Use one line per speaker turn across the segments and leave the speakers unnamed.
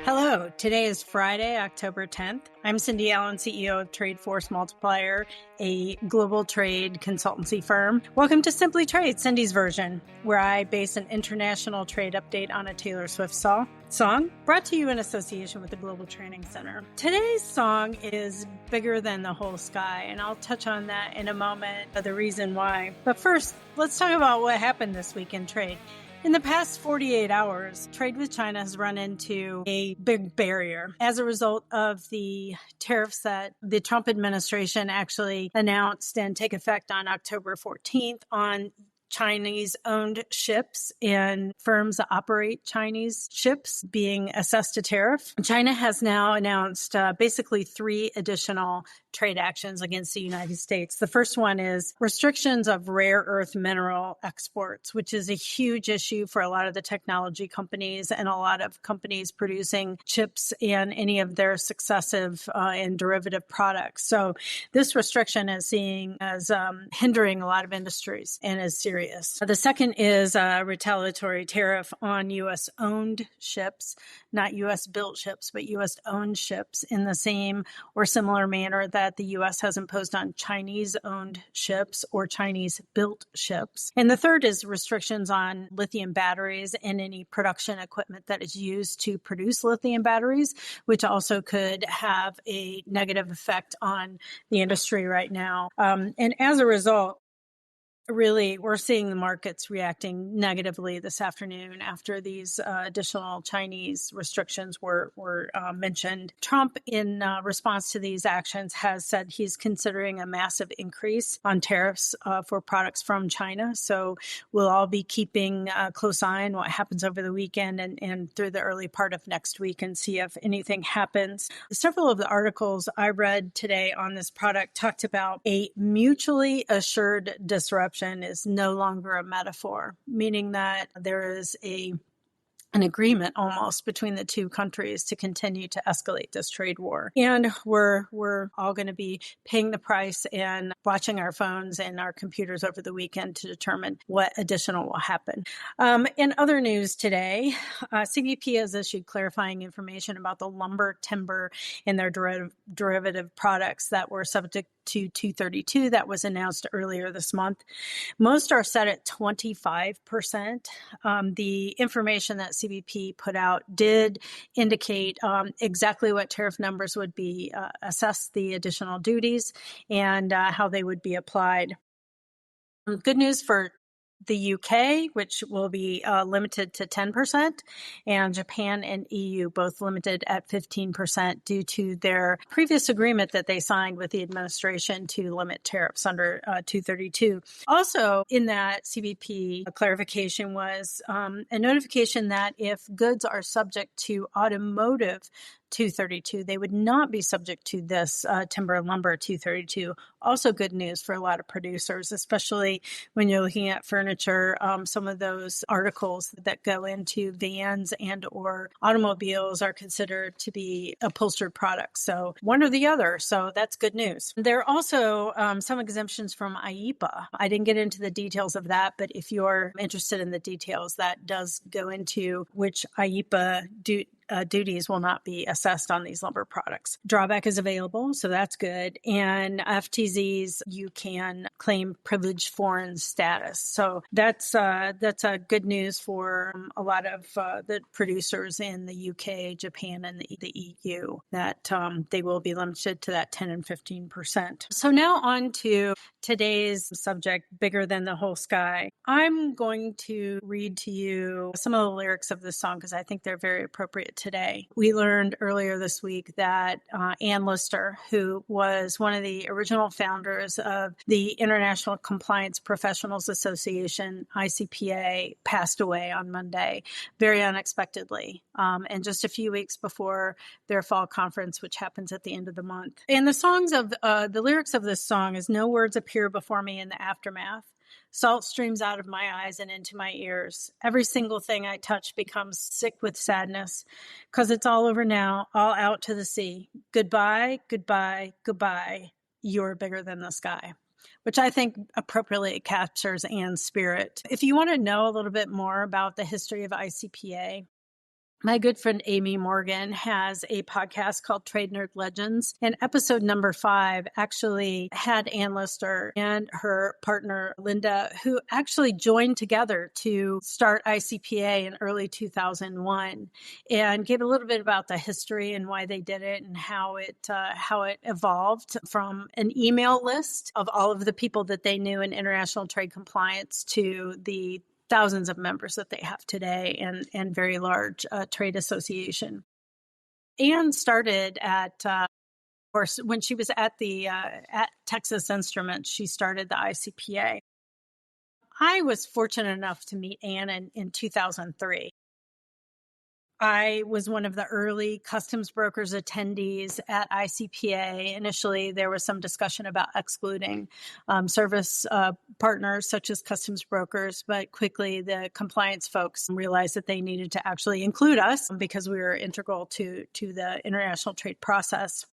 Hello, today is Friday, October 10th. I'm Cindy Allen, CEO of Trade Force Multiplier, a global trade consultancy firm. Welcome to Simply Trade, Cindy's version, where I base an international trade update on a Taylor Swift song, brought to you in association with the Global Training Center. Today's song is Bigger Than the Whole Sky, and I'll touch on that in a moment, the reason why. But first, let's talk about what happened this week in trade. In the past 48 hours, trade with China has run into a big barrier as a result of the tariffs that the Trump administration actually announced and take effect on October 14th on Chinese-owned ships and firms that operate Chinese ships being assessed a tariff. China has now announced basically 3 additional trade actions against the United States. The first one is restrictions of rare earth mineral exports, which is a huge issue for a lot of the technology companies and a lot of companies producing chips and any of their successive and derivative products. So this restriction is seen as hindering a lot of industries and is serious. The second is a retaliatory tariff on U.S.-owned ships, not U.S.-built ships, but U.S.-owned ships in the same or similar manner that the U.S. has imposed on Chinese-owned ships or Chinese-built ships. And the third is restrictions on lithium batteries and any production equipment that is used to produce lithium batteries, which also could have a negative effect on the industry right now. And as a result, really, we're seeing the markets reacting negatively this afternoon after these additional Chinese restrictions were mentioned. Trump, in response to these actions, has said he's considering a massive increase on tariffs for products from China. So we'll all be keeping a close eye on what happens over the weekend and through the early part of next week and see if anything happens. Several of the articles I read today on this product talked about a mutually assured disruption is no longer a metaphor, meaning that there is an agreement almost between the two countries to continue to escalate this trade war. And we're all going to be paying the price and watching our phones and our computers over the weekend to determine what additional will happen. In other news today, CBP has issued clarifying information about the lumber, timber, and their derivative products that were subject to 232 that was announced earlier this month. Most are set at 25%. The information that CBP put out did indicate exactly what tariff numbers would be assessed, the additional duties, and how they would be applied. Good news for the UK, which will be limited to 10%, and Japan and EU both limited at 15% due to their previous agreement that they signed with the administration to limit tariffs under 232. Also, in that CBP clarification was a notification that if goods are subject to automotive 232, they would not be subject to this timber and lumber 232. Also good news for a lot of producers, especially when you're looking at furniture. Some of those articles that go into vans and or automobiles are considered to be upholstered products. So one or the other. So that's good news. There are also some exemptions from ICPA. I didn't get into the details of that, but if you're interested in the details, that does go into which ICPA duties will not be assessed on these lumber products. Drawback is available, so that's good. And FTZs, you can claim privileged foreign status. So that's good news for a lot of the producers in the UK, Japan, and the EU that they will be limited to that 10 and 15%. So now on to today's subject, Bigger Than the Whole Sky. I'm going to read to you some of the lyrics of this song because I think they're very appropriate today. We learned earlier this week that Ann Lister, who was one of the original founders of the International Compliance Professionals Association, ICPA, passed away on Monday, very unexpectedly, and just a few weeks before their fall conference, which happens at the end of the month. And the lyrics of this song is, "No words appear before me in the aftermath. Salt streams out of my eyes and into my ears. Every single thing I touch becomes sick with sadness, 'cause it's all over now, all out to the sea. Goodbye, goodbye, goodbye. You're bigger than the sky." Which I think appropriately captures Ann's spirit. If you want to know a little bit more about the history of ICPA, My good friend Amy Morgan has a podcast called Trade Nerd Legends, and episode number 5 actually had Ann Lister and her partner Linda, who actually joined together to start ICPA in early 2001, and gave a little bit about the history and why they did it and how it evolved from an email list of all of the people that they knew in international trade compliance to the thousands of members that they have today and very large trade association. Anne started at, or when she was at at Texas Instruments, she started the ICPA. I was fortunate enough to meet Anne in 2003. I was one of the early customs brokers attendees at ICPA. Initially, there was some discussion about excluding service partners such as customs brokers, but quickly the compliance folks realized that they needed to actually include us because we were integral to the international trade process.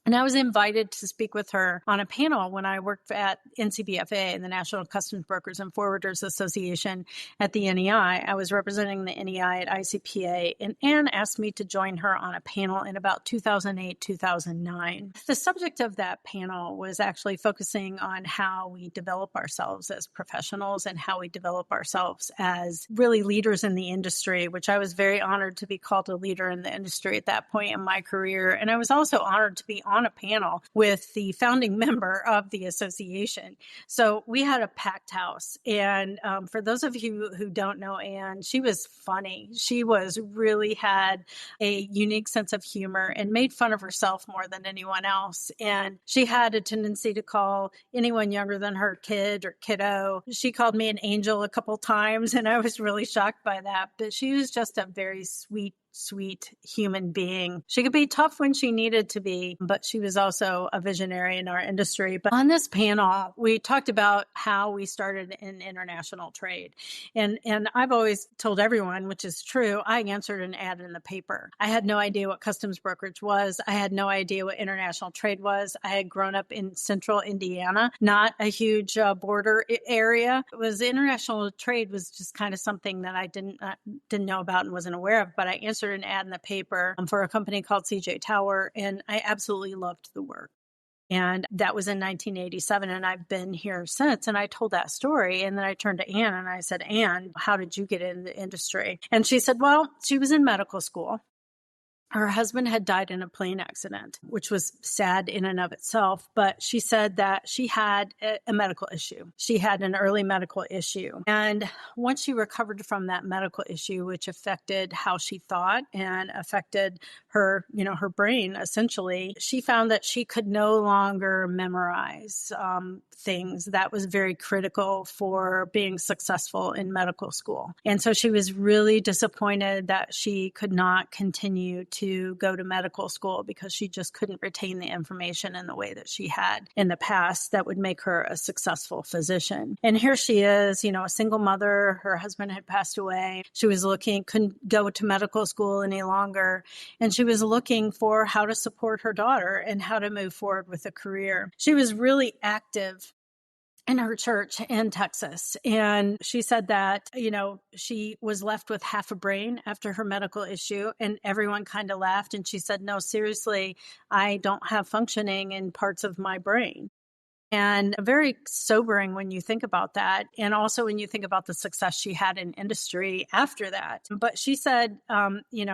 And I was invited to speak with her on a panel when I worked at NCBFA, the National Customs Brokers and Forwarders Association at the NEI. I was representing the NEI at ICPA, and Anne asked me to join her on a panel in about 2008, 2009. The subject of that panel was actually focusing on how we develop ourselves as professionals and how we develop ourselves as really leaders in the industry, which I was very honored to be called a leader in the industry at that point in my career. And I was also honored to be on a panel with the founding member of the association. So we had a packed house. And for those of you who don't know Anne, she was funny. She really had a unique sense of humor and made fun of herself more than anyone else. And she had a tendency to call anyone younger than her kid or kiddo. She called me an angel a couple times, and I was really shocked by that. But she was just a very sweet human being. She could be tough when she needed to be, but she was also a visionary in our industry. But on this panel, we talked about how we started in international trade. And I've always told everyone, which is true, I answered an ad in the paper. I had no idea what customs brokerage was. I had no idea what international trade was. I had grown up in central Indiana, not a huge border area. It was international trade was just kind of something that I didn't know about and wasn't aware of, but I answered an ad in the paper for a company called CJ Tower, and I absolutely loved the work. And that was in 1987, and I've been here since. And I told that story, and then I turned to Anne and I said, Anne, how did you get in the industry? And she said, well, she was in medical school. Her husband had died in a plane accident, which was sad in and of itself. But she said that she had a medical issue. She had an early medical issue. And once she recovered from that medical issue, which affected how she thought and affected her, her brain, essentially, she found that she could no longer memorize things that was very critical for being successful in medical school. And so she was really disappointed that she could not continue to go to medical school because she just couldn't retain the information in the way that she had in the past that would make her a successful physician. And here she is, a single mother. Her husband had passed away. She was couldn't go to medical school any longer. And she was looking for how to support her daughter and how to move forward with a career. She was really active in her church in Texas. And she said that, she was left with half a brain after her medical issue, and everyone kind of laughed. And she said, no, seriously, I don't have functioning in parts of my brain. And very sobering when you think about that. And also when you think about the success she had in industry after that. But she said,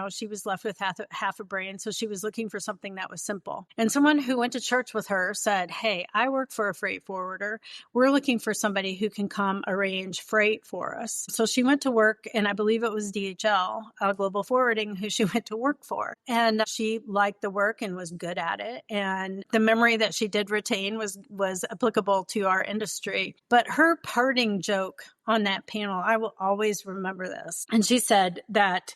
she was left with half a brain. So she was looking for something that was simple. And someone who went to church with her said, hey, I work for a freight forwarder. We're looking for somebody who can come arrange freight for us. So she went to work, and I believe it was DHL, Global Forwarding, who she went to work for. And she liked the work and was good at it. And the memory that she did retain was applicable to our industry. But her parting joke on that panel, I will always remember this. And she said that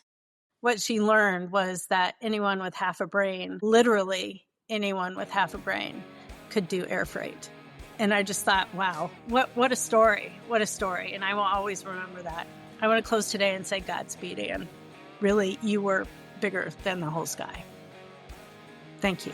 what she learned was that anyone with half a brain, literally anyone with half a brain, could do air freight. And I just thought, wow, what a story. What a story. And I will always remember that. I want to close today and say Godspeed, Anne. Really, you were bigger than the whole sky. Thank you.